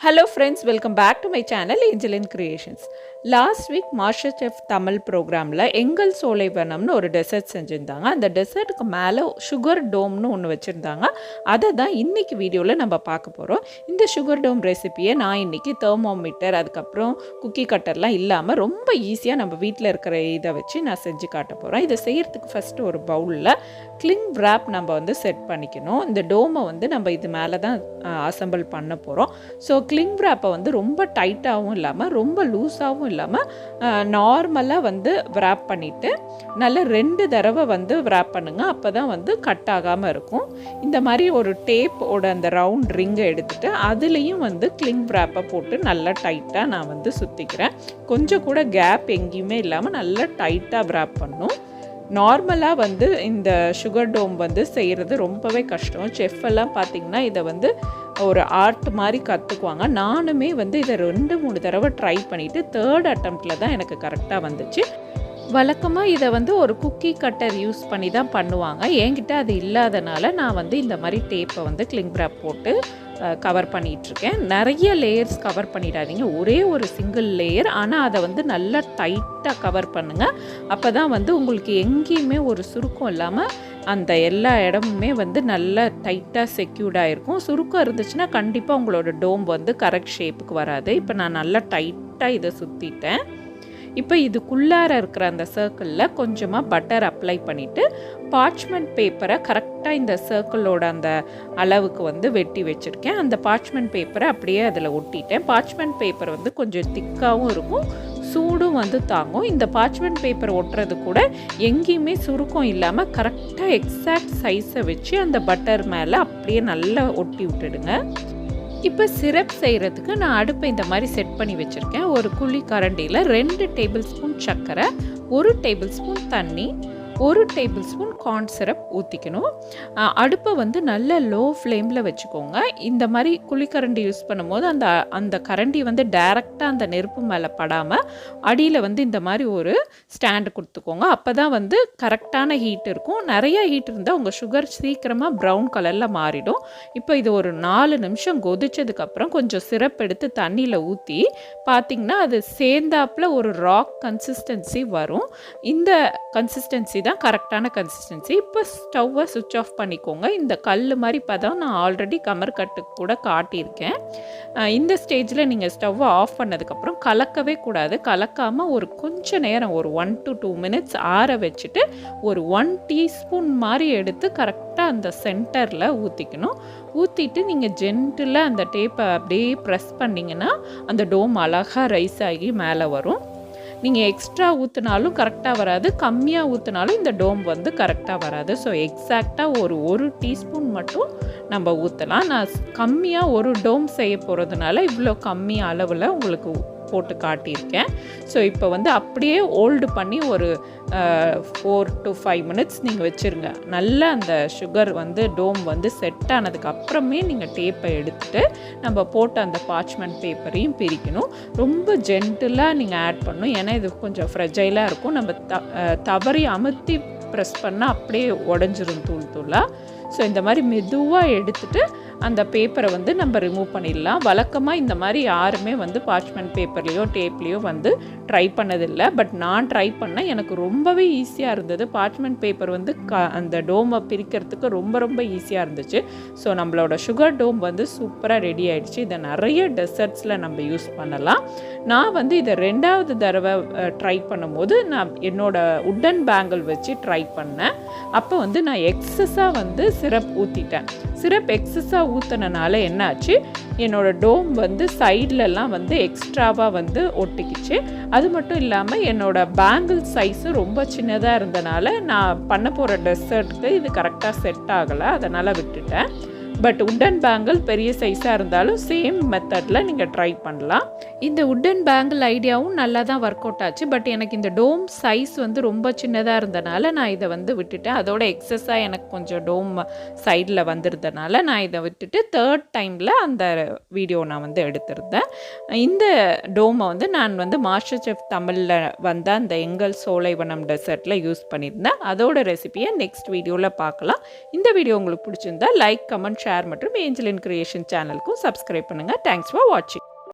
Hello friends, welcome back to my channel angelinecreations. Last week Masterchef Tamil programல எங்கள் சோலைவனம்னு ஒரு dessert செஞ்சிருந்தாங்க. அந்த டெசர்ட்டுக்கு மேலே சுகர் டோம்னு ஒன்று வச்சுருந்தாங்க. அதை தான் இன்றைக்கி வீடியோவில் நம்ம பார்க்க போகிறோம். இந்த சுகர் டோம் ரெசிப்பியை நான் இன்றைக்கி தெர்மோமீட்டர் அதுக்கப்புறம் குக்கி கட்டர்லாம் இல்லாமல் ரொம்ப ஈஸியாக நம்ம வீட்டில் இருக்கிற இதை வச்சு நான் செஞ்சு காட்ட போகிறேன். இதை செய்கிறதுக்கு ஃபஸ்ட்டு ஒரு பவுலில் கிளிங் wrap நம்ம வந்து செட் பண்ணிக்கணும். இந்த டோமை வந்து நம்ம இது மேலே தான் அசம்பிள் பண்ண போகிறோம். ஸோ கிளிங் wrap-ஐ வந்து ரொம்ப டைட்டாகவும் இல்லாமல் ரொம்ப லூஸாகவும் இல்லாமல் நார்மலாக வந்து wrap பண்ணிவிட்டு நல்லா 2 தடவை வந்து wrap பண்ணுங்கள். அப்போ தான் வந்து கட் ஆகாமல் இருக்கும். இந்த மாதிரி ஒரு டேப்போட அந்த ரவுண்ட் ரிங்கை எடுத்துகிட்டு அதுலேயும் வந்து கிளிங் wrap-ஐ போட்டு நல்லா டைட்டாக நான் வந்து சுற்றிக்கிறேன். கொஞ்சம் கூட கேப் எங்கேயுமே இல்லாமல் நல்லா டைட்டாக wrap பண்ணணும். நார்மலாக வந்து இந்த சுகர் டோம் வந்து செய்கிறது ரொம்பவே கஷ்டம். செஃப் எல்லாம் பார்த்திங்கன்னா இதை வந்து ஒரு ஆர்ட் மாதிரி கற்றுக்குவாங்க. நானுமே வந்து இதை 2-3 தடவை ட்ரை பண்ணிவிட்டு 3rd அட்டம்ப்டில் தான் எனக்கு கரெக்டாக வந்துச்சு. வழக்கமாக இதை வந்து ஒரு குக்கி கட்டர் யூஸ் பண்ணி தான் பண்ணுவாங்க. என்கிட்ட அது இல்லாதனால நான் வந்து இந்த மாதிரி டேப்பை வந்து கிளிங் wrap போட்டு கவர் பண்ணிகிட்ருக்கேன். நிறைய லேயர்ஸ் கவர் பண்ணிடாதீங்க, ஒரே ஒரு சிங்கிள் லேயர். ஆனால் அதை வந்து நல்லா டைட்டாக கவர் பண்ணுங்கள். அப்போ தான் வந்து உங்களுக்கு எங்கேயுமே ஒரு சுருக்கம் இல்லாமல் அந்த எல்லா இடமுமே வந்து நல்லா டைட்டாக செக்யூர்டாக இருக்கும். சுருக்கம் இருந்துச்சுன்னா கண்டிப்பாக உங்களோட டோம் வந்து கரெக்ட் ஷேப்புக்கு வராது. இப்போ நான் நல்லா டைட்டாக இதை சுற்றிட்டேன். இப்போ இதுக்குள்ளார இருக்கிற அந்த சர்க்கிளில் கொஞ்சமாக பட்டர் அப்ளை பண்ணிவிட்டு பார்ச்மெண்ட் பேப்பரை கரெக்டாக இந்த சர்க்கிளோட அந்த அளவுக்கு வந்து வெட்டி வச்சுருக்கேன். அந்த பார்ச்மெண்ட் பேப்பரை அப்படியே அதில் ஒட்டிட்டேன். பார்ச்மெண்ட் பேப்பர் வந்து கொஞ்சம் திக்காகவும் இருக்கும், சூடும் வந்து தாங்கும். இந்த பார்ச்மெண்ட் பேப்பர் ஒட்டுறது கூட எங்கேயுமே சுருக்கம் இல்லாமல் கரெக்டாக எக்ஸாக்ட் சைஸை வச்சு அந்த பட்டர் மேலே அப்படியே நல்லா ஒட்டி விட்டுடுங்க. இப்போ சிரப் செய்கிறதுக்கு நான் அடுப்பை இந்த மாதிரி செட் பண்ணி வச்சுருக்கேன். ஒரு குழி கரண்டியில் 2 டேபிள் ஸ்பூன் சர்க்கரை, 1 டேபிள் ஸ்பூன் தண்ணி, 1 டேபிள் ஸ்பூன் கார்ன் சிரப் ஊற்றிக்கணும். அடுப்பை வந்து நல்ல லோ ஃப்ளேமில் வச்சுக்கோங்க. இந்த மாதிரி குழிக்கரண்டி யூஸ் பண்ணும்போது அந்த கரண்டி வந்து டைரெக்டாக அந்த நெருப்பு மேலே படாமல் அடியில் வந்து இந்த மாதிரி ஒரு ஸ்டாண்டு கொடுத்துக்கோங்க. அப்போ தான் வந்து கரெக்டான ஹீட் இருக்கும். நிறைய ஹீட் இருந்தால் உங்கள் சுகர் சீக்கிரமாக ப்ரௌன் கலரில் மாறிடும். இப்போ இது ஒரு 4 நிமிஷம் கொதிச்சதுக்கப்புறம் கொஞ்சம் சிரப் எடுத்து தண்ணியில் ஊற்றி பார்த்திங்கன்னா அது சேர்ந்தாப்பில் ஒரு ராக் கன்சிஸ்டன்சி வரும். இந்த கன்சிஸ்டன்சி தான் கரெக்டான கன்சிஸ்டன்சி. இப்போ ஸ்டவ்வை சுவிட்ச் ஆஃப் பண்ணிக்கோங்க. இந்த கல் மாதிரி பதம் நான் ஆல்ரெடி கமர் கட்டுக்கு கூட காட்டியிருக்கேன். இந்த ஸ்டேஜில் நீங்கள் ஸ்டவ்வை ஆஃப் பண்ணதுக்கப்புறம் கலக்கவே கூடாது. கலக்காமல் ஒரு கொஞ்ச நேரம் ஒரு 1 to 2 minutes ஆற வச்சுட்டு ஒரு 1 டீஸ்பூன் மாதிரி எடுத்து கரெக்டாக அந்த சென்டரில் ஊற்றிக்கணும். ஊற்றிட்டு நீங்கள் ஜென்டிலாக அந்த டேப்பை அப்படியே ப்ரெஸ் பண்ணிங்கன்னா அந்த டோம் அழகாக ரைஸ் ஆகி மேலே வரும். நீங்கள் எக்ஸ்ட்ரா ஊற்றினாலும் கரெக்டாக வராது, கம்மியாக ஊற்றினாலும் இந்த டோம் வந்து கரெக்டாக வராது. ஸோ எக்ஸாக்டாக ஒரு டீஸ்பூன் மட்டும் நம்ம ஊற்றலாம். நான் கம்மியாக ஒரு டோம் செய்ய போகிறதுனால இவ்வளோ கம்மி அளவில் உங்களுக்கு போட்டு காட்டியிருக்கேன். ஸோ இப்போ வந்து அப்படியே ஹோல்டு பண்ணி ஒரு 4 to 5 minutes நீங்கள் வச்சுருங்க. நல்லா அந்த சுகர் வந்து டோம் வந்து செட் ஆனதுக்கு அப்புறமே நீங்கள் டேப்பை எடுத்துகிட்டு நம்ம போட்ட அந்த பார்ச்மெண்ட் பேப்பரையும் பிரிக்கணும். ரொம்ப ஜென்டிலாக நீங்கள் ஆட் பண்ணணும். ஏன்னா இது கொஞ்சம் ஃப்ரெஜைலாக இருக்கும். நம்ம தவறி அமுத்தி ப்ரெஸ் பண்ணால் அப்படியே உடஞ்சிரும் தூள் தூளாக. ஸோ இந்த மாதிரி மெதுவாக எடுத்துகிட்டு அந்த பேப்பரை வந்து நம்ம ரிமூவ் பண்ணிடலாம். வழக்கமாக இந்த மாதிரி யாருமே வந்து பார்ச்மெண்ட் பேப்பர்லேயோ டேப்லேயோ வந்து ட்ரை பண்ணதில்லை. பட் நான் ட்ரை பண்ணேன், எனக்கு ரொம்பவே ஈஸியாக இருந்தது. பார்ச்மெண்ட் பேப்பர் வந்து அந்த டோமை பிரிக்கிறதுக்கு ரொம்ப ஈஸியாக இருந்துச்சு. ஸோ நம்மளோட சுகர் டோம் வந்து சூப்பராக ரெடி ஆகிடுச்சு. இதை நிறைய டெசர்ட்ஸில் நம்ம யூஸ் பண்ணலாம். நான் வந்து இதை 2வது தடவை ட்ரை பண்ணும்போது நான் என்னோடய உட்டன் பேங்கிள் வச்சு ட்ரை பண்ணேன். அப்போ வந்து நான் எக்ஸஸாக வந்து சிரப் ஊற்றிட்டேன். சிரப் எக்ஸஸாக ஊற்றினால என்னாச்சு, என்னோடய டோம் வந்து சைட்லலாம் வந்து எக்ஸ்ட்ராவாக வந்து ஒட்டிக்கிச்சு. அது மட்டும் இல்லாமல் என்னோடய பேங்கிள் சைஸும் ரொம்ப சின்னதாக இருந்தனால நான் பண்ண போகிற டெசர்ட்டுக்கு இது கரெக்டாக செட் ஆகலை, அதனால் விட்டுட்டேன். பட் உட்டன் பேங்கிள் பெரிய சைஸாக இருந்தாலும் சேம் மெத்தடில் நீங்கள் ட்ரை பண்ணலாம். இந்த உட்டன் பேங்கிள் ஐடியாவும் நல்லா தான் ஒர்க் அவுட் ஆச்சு. பட் எனக்கு இந்த டோம் சைஸ் வந்து ரொம்ப சின்னதாக இருந்தனால நான் இதை வந்து விட்டுட்டேன். அதோட எக்ஸஸாக எனக்கு கொஞ்சம் டோம் சைடில் வந்துருந்தனால நான் இதை விட்டுட்டு 3rd டைமில் அந்த வீடியோ நான் வந்து எடுத்திருந்தேன். இந்த டோமை வந்து நான் வந்து மாஸ்டர் தமிழில் வந்த அந்த எங்கள் சோலைவனம் டெசர்ட்டில் யூஸ் பண்ணியிருந்தேன். அதோட ரெசிபியை நெக்ஸ்ட் வீடியோவில் பார்க்கலாம். இந்த வீடியோ உங்களுக்கு பிடிச்சிருந்தா லைக், கமெண்ட், ஷேர் மற்றும் ஏஞ்சலின் கிரியேஷன் சேனலுக்கும் சப்ஸ்கிரைப் பண்ணுங்கள். தேங்க்ஸ் ஃபார் வாட்சிங்.